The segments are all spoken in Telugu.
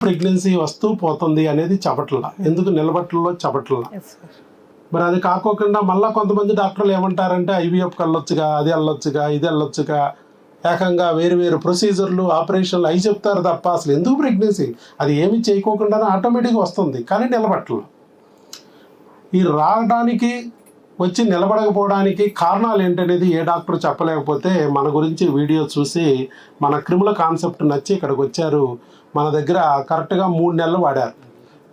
ప్రెగ్నెన్సీ వస్తూ పోతుంది అనేది చెప్పట్లా, ఎందుకు నిలబట్టలో చెప్పట్లా. మరి అది కాకోకుండా మళ్ళీ కొంతమంది డాక్టర్లు ఏమంటారంటే ఐవీఎఫ్కి వెళ్ళొచ్చుగా, అది వెళ్ళొచ్చుగా, ఇది వెళ్ళొచ్చుగా, ఏకంగా వేరు వేరు ప్రొసీజర్లు, ఆపరేషన్లు అవి చెప్తారు తప్ప అసలు ఎందుకు ప్రెగ్నెన్సీ అది ఏమి చేయకోకుండానే ఆటోమేటిక్గా వస్తుంది, కానీ నిలబట్టలు. ఈ రావడానికి వచ్చి నిలబడకపోవడానికి కారణాలు ఏంటనేది ఏ డాక్టర్ చెప్పలేకపోతే మన గురించి వీడియో చూసి మన క్రిముల కాన్సెప్ట్ నచ్చి ఇక్కడికి వచ్చారు. మన దగ్గర కరెక్ట్గా 3 నెలలు వాడారు.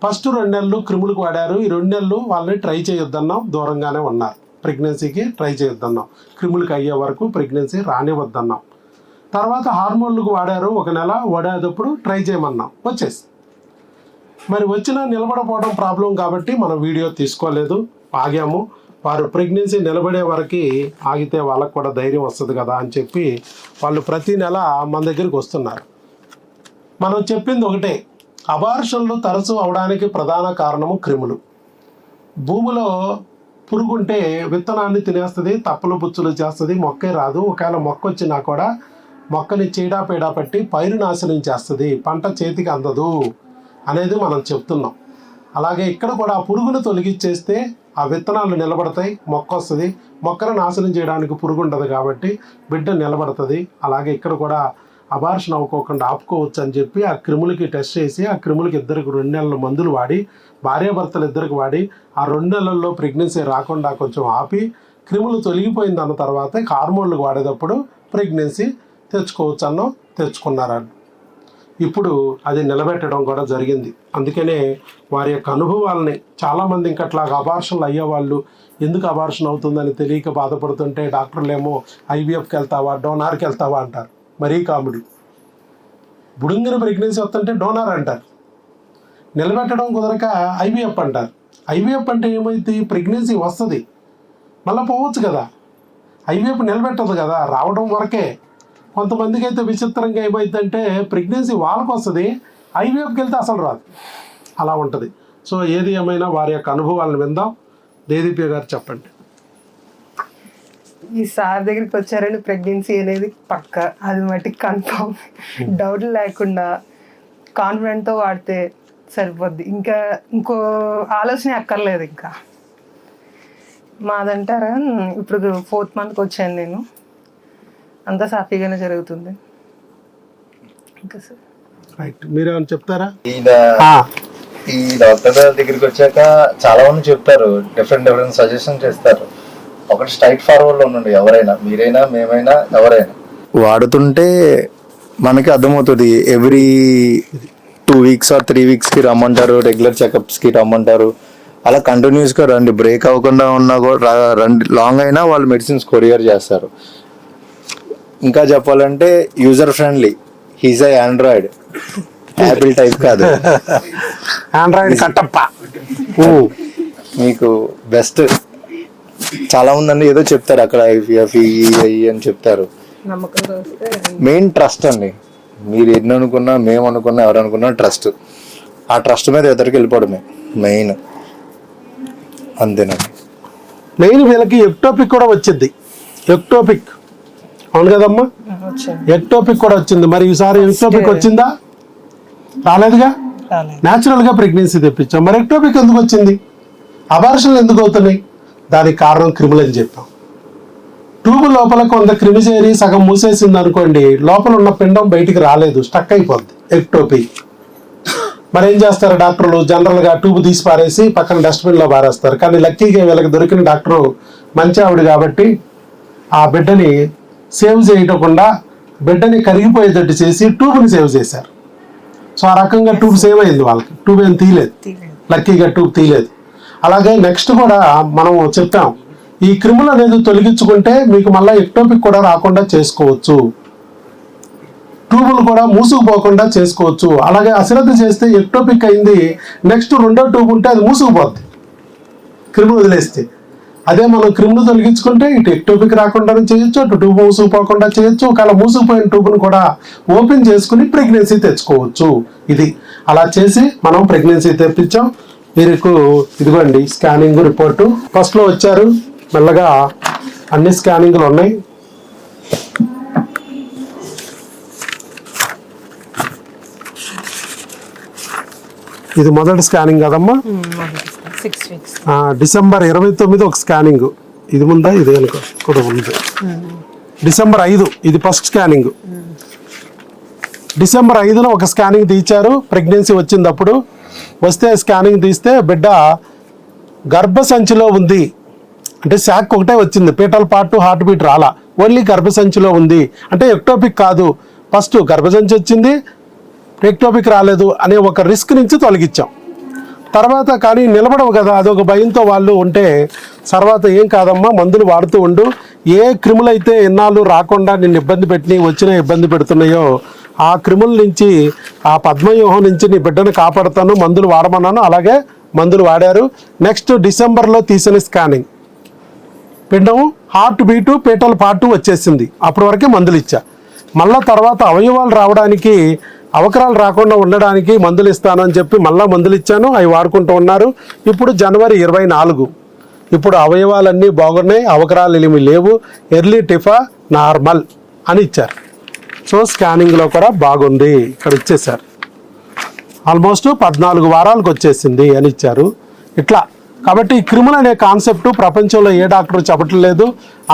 ఫస్ట్ 2 నెలలు క్రిములకు వాడారు. ఈ 2 నెలలు వాళ్ళని ట్రై చేయొద్దన్నాం, దూరంగానే ఉన్నారు. ప్రెగ్నెన్సీకి ట్రై చేయొద్దన్నాం, క్రిములకు అయ్యే వరకు ప్రెగ్నెన్సీ రానివద్దన్నాం. తర్వాత హార్మోన్లకు వాడారు, 1 నెల వాడేటప్పుడు ట్రై చేయమన్నాం, వచ్చేసి. మరి వచ్చినా నిలబడపోవడం ప్రాబ్లం కాబట్టి మనం వీడియో తీసుకోలేదు, ఆగాము. వారు ప్రెగ్నెన్సీ నిలబడే వరకు ఆగితే వాళ్ళకు కూడా ధైర్యం వస్తుంది కదా అని చెప్పి వాళ్ళు ప్రతి నెల మన దగ్గరికి వస్తున్నారు. మనం చెప్పింది ఒకటే, అబార్షన్లు తరచూ అవడానికి ప్రధాన కారణము క్రిములు. భూమిలో పురుగుంటే విత్తనాన్ని తినేస్తుంది, తప్పులు బుచ్చులు చేస్తుంది, మొక్కే రాదు. ఒకవేళ మొక్క వచ్చినా కూడా మొక్కని చీడాపేడా పట్టి పైరు నాశనం చేస్తుంది, పంట చేతికి అందదు అనేది మనం చెప్తున్నాం. అలాగే ఇక్కడ కూడా ఆ పురుగును తొలగించేస్తే ఆ విత్తనాలు నిలబడతాయి, మొక్క వస్తుంది. మొక్కను నాశనం చేయడానికి పురుగు ఉండదు కాబట్టి బిడ్డ నిలబడుతుంది. అలాగే ఇక్కడ కూడా అబార్షన్ అవ్వకోకుండా ఆపుకోవచ్చు అని చెప్పి ఆ క్రిములకి టెస్ట్ చేసి ఆ క్రిములకి 2 నెలల మందులు వాడి, భార్యాభర్తలు 2 వాడి ఆ 2 నెలల్లో ప్రెగ్నెన్సీ రాకుండా కొంచెం ఆపి క్రిములు తొలగిపోయింది అన్న తర్వాత హార్మోన్లు వాడేటప్పుడు ప్రెగ్నెన్సీ తెచ్చుకోవచ్చు అన్నో తెచ్చుకున్నారని. ఇప్పుడు అది నిలబెట్టడం కూడా జరిగింది. అందుకనే వారి యొక్క అనుభవాలని చాలామంది ఇంకట్లాగా అబార్షన్లు అయ్యేవాళ్ళు ఎందుకు అబార్షన్ అవుతుందని తెలియక బాధపడుతుంటే డాక్టర్లు ఏమో ఐవీఎఫ్కి వెళ్తావా, డోనార్కి వెళ్తావా అంటారు. మరీ కామెడీ. బుడుంగిన ప్రెగ్నెన్సీ వస్తుంటే డోనార్ అంటారు, నిలబెట్టడం కుదరక ఐవీఎఫ్ అంటారు. ఐవీఎఫ్ అంటే ఏమైంది, ప్రెగ్నెన్సీ వస్తుంది మళ్ళీ పోవచ్చు కదా, ఐవీఎఫ్ నిలబెట్టదు కదా, రావడం వరకే. కొంతమందికి అయితే విచిత్రంగా ఏమైందంటే ప్రెగ్నెన్సీ వాళ్ళకు వస్తుంది, ఐవీఎఫ్కి వెళ్తే అసలు రాదు, అలా ఉంటుంది. సో ఏది ఏమైనా వారి యొక్క అనుభవాలను విందాం. దేదీప్య గారు చెప్పండి. ఈ సార్ దగ్గరికి వచ్చారని ప్రెగ్నెన్సీ అనేది పక్క, అది మట్టి కన్ఫర్మ్, డౌట్ లేకుండా కాన్ఫిడెంట్తో వాడితే సరిపోద్ది, ఇంకా ఇంకో ఆలోచన అక్కర్లేదు. ఇంకా మాదంటారా, ఇప్పుడు 4th మంత్కి వచ్చాను నేను, అంతా సాఫీగానే జరుగుతుంది. ఇంకా సార్ రైట్, మీరేమైనా చెప్తారా? ఈ డాక్టర్ దగ్గరికి వచ్చాక చాలా మంది చెప్తారు, డిఫరెంట్ సజెషన్ చేస్తారు. ఒకటి స్ట్రైట్ ఫార్వర్డ్ ఉండండి, ఎవరైనా, మీరైనా మేమైనా ఎవరైనా వాడుతుంటే మనకి అర్థమవుతుంది. ఎవ్రీ 2 weeks or 3 weeksకి రమ్మంటారు, రెగ్యులర్ చెకప్స్కి రమ్మంటారు. అలా కంటిన్యూస్గా రండి, బ్రేక్ అవ్వకుండా ఉన్నా కూడా రండి. లాంగ్ అయినా వాళ్ళు మెడిసిన్స్ కొరియర్ చేస్తారు. ఇంకా చెప్పాలంటే యూజర్ ఫ్రెండ్లీ, హీజ్ ఐ ఆండ్రాయిడ్, యాపిల్ టైప్ కాదు, ఆండ్రాయిడ్ కట్టప్ప, మీకు బెస్ట్. చాలా మంది అండి ఏదో చెప్తారు అక్కడ ఐవీఎఫ్ అని చెప్తారు. మెయిన్ ట్రస్ట్ అండి, మీరు ఎన్ని అనుకున్నా, మేము అనుకున్నా, ఎవరు అనుకున్నా ట్రస్ట్. ఆ ట్రస్ట్ మీద ఎదురుకి వెళ్ళిపోవడమే మెయిన్, అంతేనండి. మెయిన్ వీళ్ళకి ఎక్టోపిక్ కూడా వచ్చింది. ఎక్టోపిక్ అవును కదమ్మా, ఎక్టోపిక్ కూడా వచ్చింది. మరి ఈసారి ఎక్టోపిక్ వచ్చిందా? రాలేదుగా, న్యాచురల్గా ప్రెగ్నెన్సీ తెప్పించాం. మరి ఎక్టోపిక్ ఎందుకు వచ్చింది, అబార్షన్లు ఎందుకు అవుతున్నాయి? దానికి కారణం క్రిములు అని చెప్పాం. ట్యూబ్ లోపల కొంత క్రిమి చేరి సగం మూసేసింది అనుకోండి, లోపల ఉన్న పిండం బయటికి రాలేదు, స్టక్ అయిపోద్ది, ఎక్టోపిక్. మరి ఏం చేస్తారు డాక్టర్లు, జనరల్గా ట్యూబ్ తీసి పారేసి పక్కన డస్ట్బిన్లో పారేస్తారు. కానీ లక్కీగా వీళ్ళకి దొరికిన డాక్టరు మంచి ఆవిడ కాబట్టి ఆ బిడ్డని సేవ్ చేయకుండా బిడ్డని కరిగిపోయేటట్టు చేసి ట్యూబ్ని సేవ్ చేశారు. సో ఆ రకంగా ట్యూబ్ సేవ్ అయింది వాళ్ళకి, ట్యూబ్ ఏం తీయలేదు, లక్కీగా ట్యూబ్ తీయలేదు. అలాగే నెక్స్ట్ కూడా మనం చెప్పాం, ఈ క్రిములు అనేది తొలగించుకుంటే మీకు మళ్ళీ ఎక్టోపిక్ కూడా రాకుండా చేసుకోవచ్చు, ట్యూబులు కూడా మూసుకుపోకుండా చేసుకోవచ్చు. అలాగే అశ్రద్ధ చేస్తే ఎక్టోపిక్ అయింది, నెక్స్ట్ 2వ ట్యూబ్ ఉంటే అది మూసుకుపోద్ది క్రిములు వదిలేస్తే. అదే మనం క్రిములు తొలగించుకుంటే ఇటు ఎక్టోపిక్ రాకుండా చేయొచ్చు, అటు ట్యూబ్ మూసుకుపోకుండా చేయొచ్చు. ఒకవేళ మూసుకుపోయిన ట్యూబ్ను కూడా ఓపెన్ చేసుకుని ప్రెగ్నెన్సీ తెచ్చుకోవచ్చు. ఇది అలా చేసి మనం ప్రెగ్నెన్సీ తెప్పించాం. మీకు ఇదిగోండి స్కానింగ్ రిపోర్టు. ఫస్ట్లో వచ్చారు, మెల్లగా అన్ని స్కానింగ్లు ఉన్నాయి. ఇది మొదటి స్కానింగ్ కదమ్మా. 6 weeks. డిసెంబర్ 29 ఒక స్కానింగ్. ఇది ముందా ఇది అనుకో కూడా ఉంది. డిసెంబర్ 5 ఇది ఫస్ట్ స్కానింగ్. డిసెంబర్ 5న ఒక స్కానింగ్ తీశారు. ప్రెగ్నెన్సీ వచ్చింది. అప్పుడు వస్తే స్కానింగ్ తీస్తే బిడ్డ గర్భసంచిలో ఉంది. అంటే శాక్ ఒకటే వచ్చింది, పీటల్ పార్ట్ హార్ట్ బీట్ రాలా, ఓన్లీ గర్భసంచిలో ఉంది. అంటే ఎక్టోపిక్ కాదు, ఫస్ట్ గర్భసంచి వచ్చింది, ఎక్టోపిక్ రాలేదు అనే ఒక రిస్క్ నుంచి తొలగించాం. తర్వాత కానీ నిలబడవు కదా, అదొక భయంతో వాళ్ళు ఉంటే తర్వాత ఏం కాదమ్మా మందులు వాడుతూ ఉండు, ఏ క్రిములు అయితే ఎన్నాళ్ళు రాకుండా నిన్ను ఇబ్బంది పెట్టి వచ్చినా ఇబ్బంది పెడుతున్నాయో ఆ క్రిముల నుంచి, ఆ పద్మవ్యూహం నుంచి నీ బిడ్డను కాపాడుతాను, మందులు వాడమన్నాను. అలాగే మందులు వాడారు. నెక్స్ట్ డిసెంబర్లో తీసిన స్కానింగ్ పిండం హార్ట్ బీటు పీటల్ పార్ట్ వచ్చేసింది. అప్పటి వరకే మందులు ఇచ్చా. మళ్ళా తర్వాత అవయవాలు రావడానికి, అవకరాలు రాకుండా ఉండడానికి మందులు ఇస్తానని చెప్పి మళ్ళీ మందులు ఇచ్చాను. అవి వాడుకుంటూ ఉన్నారు. ఇప్పుడు జనవరి 24 ఇప్పుడు అవయవాలన్నీ బాగున్నాయి, అవకరాలు ఏమి లేవు, ఎర్లీ టిఫా నార్మల్ అని ఇచ్చారు. సో స్కానింగ్లో కూడా బాగుంది. ఇక్కడ ఇచ్చేసారు. ఆల్మోస్ట్ 14 వారాలకు వచ్చేసింది అని ఇచ్చారు. ఇట్లా కాబట్టి ఈ క్రిములు అనే కాన్సెప్ట్ ప్రపంచంలో ఏ డాక్టర్ చెప్పట్లేదు.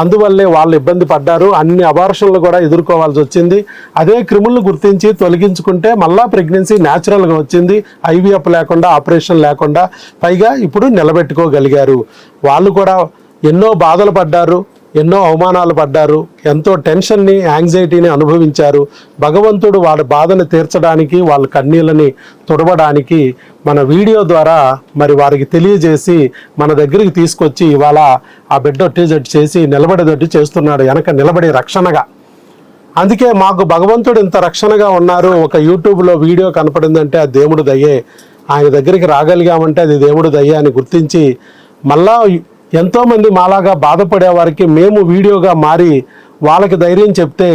అందువల్లే వాళ్ళు ఇబ్బంది పడ్డారు. అన్ని అబార్షన్లు కూడా ఎదుర్కోవాల్సి వచ్చింది. అదే క్రిములను గుర్తించి తొలగించుకుంటే మళ్ళా ప్రెగ్నెన్సీ న్యాచురల్గా వచ్చింది, ఐవీఎఫ్ లేకుండా, ఆపరేషన్ లేకుండా. పైగా ఇప్పుడు నిలబెట్టుకోగలిగారు. వాళ్ళు కూడా ఎన్నో బాధలు పడ్డారు, ఎన్నో అవమానాలు పడ్డారు, ఎంతో టెన్షన్ని, యాంగ్జైటీని అనుభవించారు. భగవంతుడు వాళ్ళ బాధను తీర్చడానికి, వాళ్ళ కన్నీళ్ళని తుడవడానికి మన వీడియో ద్వారా మరి వారికి తెలియజేసి మన దగ్గరికి తీసుకొచ్చి ఇవాళ ఆ బిడ్డ ఒట్టేజట్టు చేసి నిలబడేటట్టు చేస్తున్నాడు, వెనక నిలబడే రక్షణగా. అందుకే మాకు భగవంతుడు ఇంత రక్షణగా ఉన్నారు. ఒక యూట్యూబ్లో వీడియో కనపడిందంటే అది దేవుడు దయ్యే, ఆయన దగ్గరికి రాగలిగామంటే అది దేవుడు దయ్యే అని గుర్తించి మళ్ళా ఎంతోమంది మాలాగా బాధపడే వారికి మేము వీడియోగా మారి వాళ్ళకి ధైర్యం చెప్తే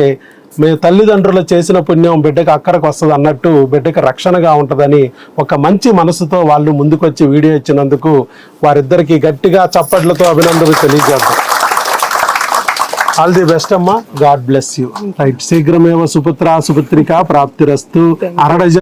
మేము తల్లిదండ్రులు చేసిన పుణ్యం బిడ్డకి అక్కడికి వస్తుంది అన్నట్టు బిడ్డకి రక్షణగా ఉంటుందని ఒక మంచి మనసుతో వాళ్ళు ముందుకొచ్చి వీడియో ఇచ్చినందుకు వారిద్దరికి గట్టిగా చప్పట్లతో అభినందనలు తెలియజేద్దాం. ఆల్ ది బెస్ట్ అమ్మా. God bless you. రైట్. శీఘ్రమేవ సుపుత్ర సుపుత్రిక ప్రాప్తిరస్తు. అరడజ